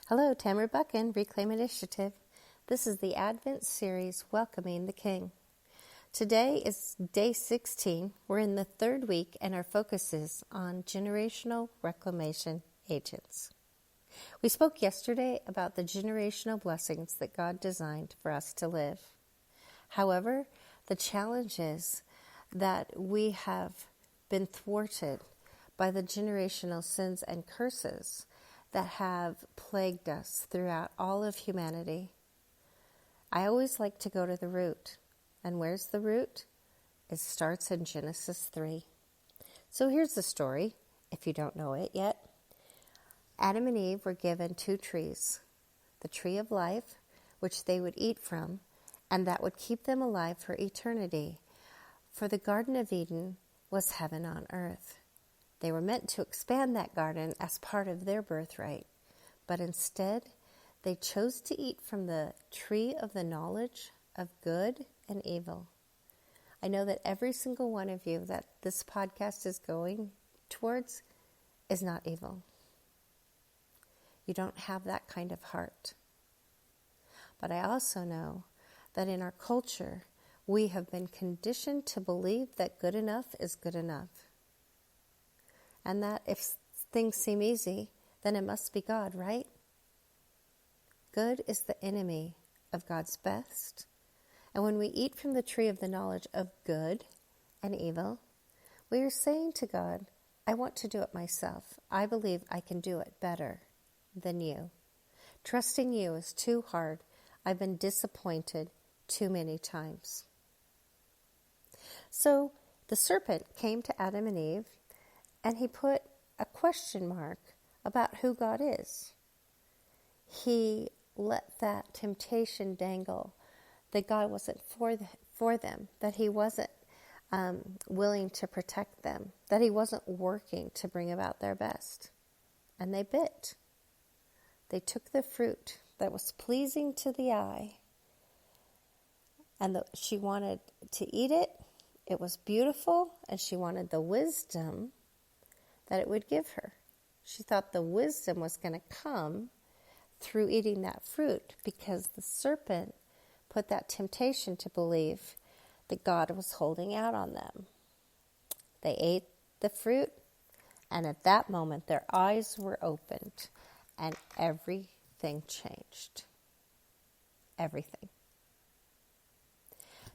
Hello, Tamara Buchan, Reclaim Initiative. This is the Advent series, Welcoming the King. Today is day 16. We're in the third week, and our focus is on generational reclamation agents. We spoke yesterday about the generational blessings that God designed for us to live. However, the challenge is that we have been thwarted by the generational sins and curses that have plagued us throughout all of humanity. I always like to go to the root. And where's the root? It starts in Genesis 3. So here's the story, if you don't know it yet. Adam and Eve were given two trees, the tree of life, which they would eat from, and that would keep them alive for eternity. For the Garden of Eden was heaven on earth. They were meant to expand that garden as part of their birthright, but instead they chose to eat from the tree of the knowledge of good and evil. I know that every single one of you that this podcast is going towards is not evil. You don't have that kind of heart. But I also know that in our culture, we have been conditioned to believe that good enough is good enough. And that if things seem easy, then it must be God, right? Good is the enemy of God's best. And when we eat from the tree of the knowledge of good and evil, we are saying to God, I want to do it myself. I believe I can do it better than you. Trusting you is too hard. I've been disappointed too many times. So the serpent came to Adam and Eve, and he put a question mark about who God is. He let that temptation dangle that God wasn't for them, that he wasn't willing to protect them, that he wasn't working to bring about their best. And they bit. They took the fruit that was pleasing to the eye, and she wanted to eat it. It was beautiful, and she wanted the wisdom that it would give her. She thought the wisdom was going to come through eating that fruit because the serpent put that temptation to believe that God was holding out on them. They ate the fruit, and at that moment their eyes were opened and everything changed. Everything.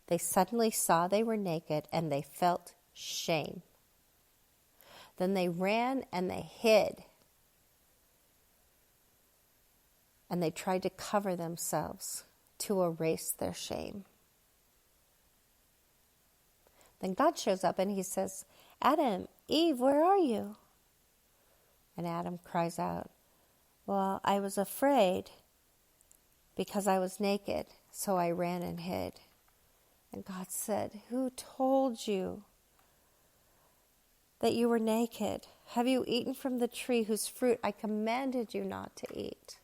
They suddenly saw they were naked and they felt shame. Then they ran and they hid. And they tried to cover themselves to erase their shame. Then God shows up and he says, Adam, Eve, where are you? And Adam cries out, well, I was afraid because I was naked, so I ran and hid. And God said, who told you that you were naked? Have you eaten from the tree whose fruit I commanded you not to eat?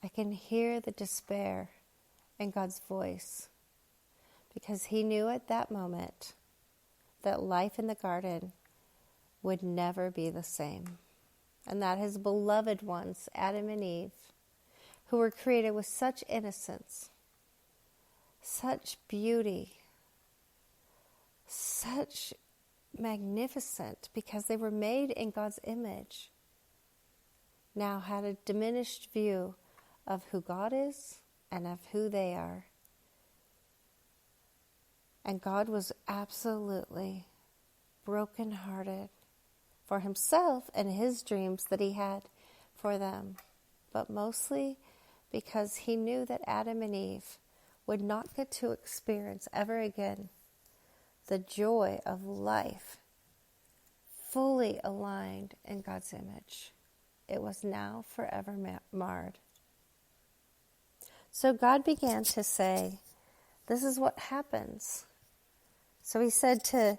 I can hear the despair in God's voice because he knew at that moment that life in the garden would never be the same. And that his beloved ones, Adam and Eve, who were created with such innocence, such beauty, such magnificent, because they were made in God's image, now had a diminished view of who God is and of who they are. And God was absolutely brokenhearted for himself and his dreams that he had for them, but mostly because he knew that Adam and Eve would not get to experience ever again the joy of life fully aligned in God's image. It was now forever marred. So God began to say, this is what happens. So he said to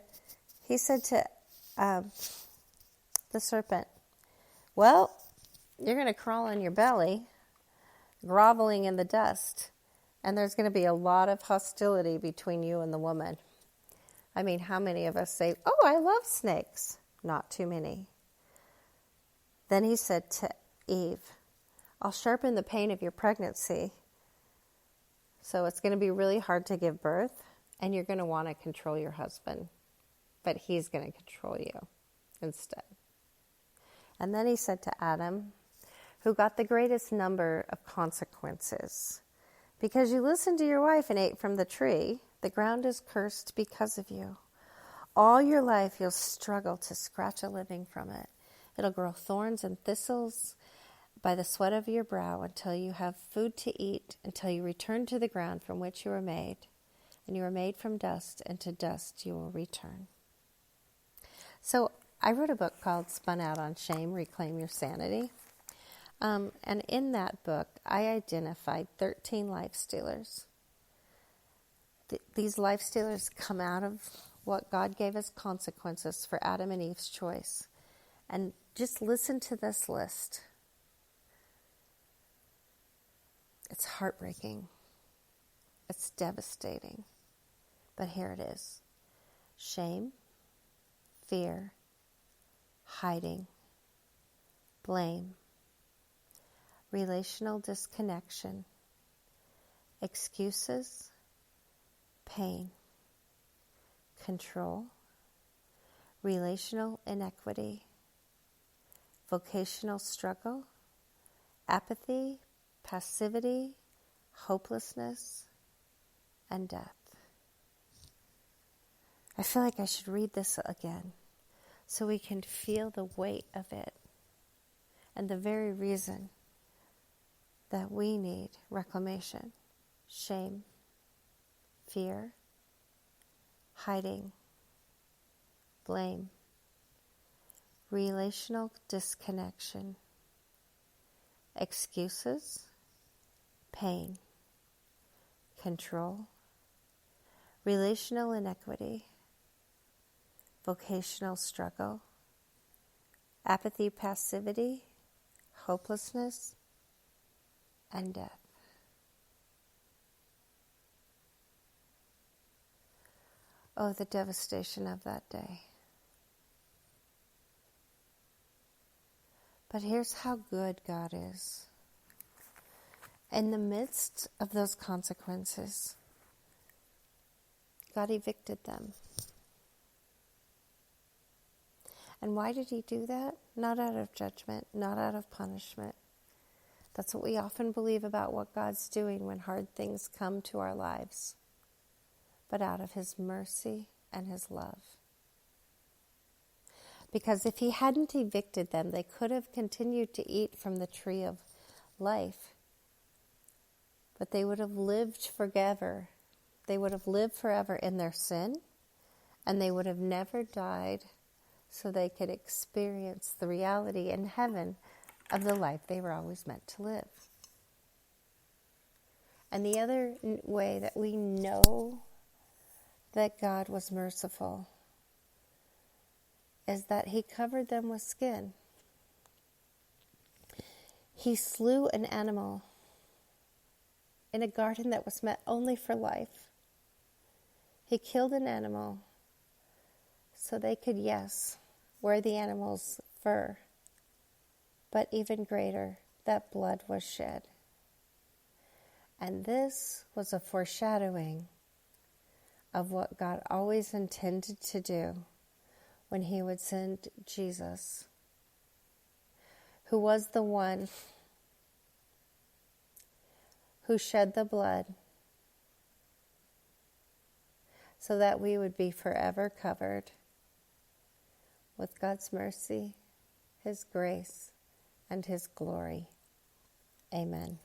the serpent, well, you're going to crawl on your belly, groveling in the dust, and there's going to be a lot of hostility between you and the woman. I mean, how many of us say, oh, I love snakes? Not too many. Then he said to Eve, I'll sharpen the pain of your pregnancy. So it's going to be really hard to give birth, and you're going to want to control your husband, but he's going to control you instead. And then he said to Adam, who got the greatest number of consequences, because you listened to your wife and ate from the tree, the ground is cursed because of you. All your life you'll struggle to scratch a living from it. It'll grow thorns and thistles by the sweat of your brow until you have food to eat, until you return to the ground from which you were made. And you were made from dust, and to dust you will return. So I wrote a book called Spun Out on Shame, Reclaim Your Sanity. And in that book, I identified 13 life stealers. These life stealers come out of what God gave as consequences for Adam and Eve's choice. And just listen to this list. It's heartbreaking. It's devastating. But here it is. Shame, fear, hiding, blame, relational disconnection, excuses, pain, control, relational inequity, vocational struggle, apathy, passivity, hopelessness, and death. I feel like I should read this again so we can feel the weight of it and the very reason that we need reclamation. Shame, fear, hiding, blame, relational disconnection, excuses, pain, control, relational inequity, vocational struggle, apathy, passivity, hopelessness, and death. Oh, the devastation of that day. But here's how good God is. In the midst of those consequences, God evicted them. And why did he do that? Not out of judgment, not out of punishment. That's what we often believe about what God's doing when hard things come to our lives, but out of his mercy and his love. Because if he hadn't evicted them, they could have continued to eat from the tree of life, but they would have lived forever. They would have lived forever in their sin, and they would have never died so they could experience the reality in heaven of the life they were always meant to live. And the other way that we know that God was merciful is that he covered them with skin. He slew an animal in a garden that was meant only for life. He killed an animal so they could, yes, wear the animal's fur, but even greater, that blood was shed. And this was a foreshadowing of what God always intended to do when he would send Jesus, who was the one who shed the blood so that we would be forever covered with God's mercy, his grace, and his glory. Amen.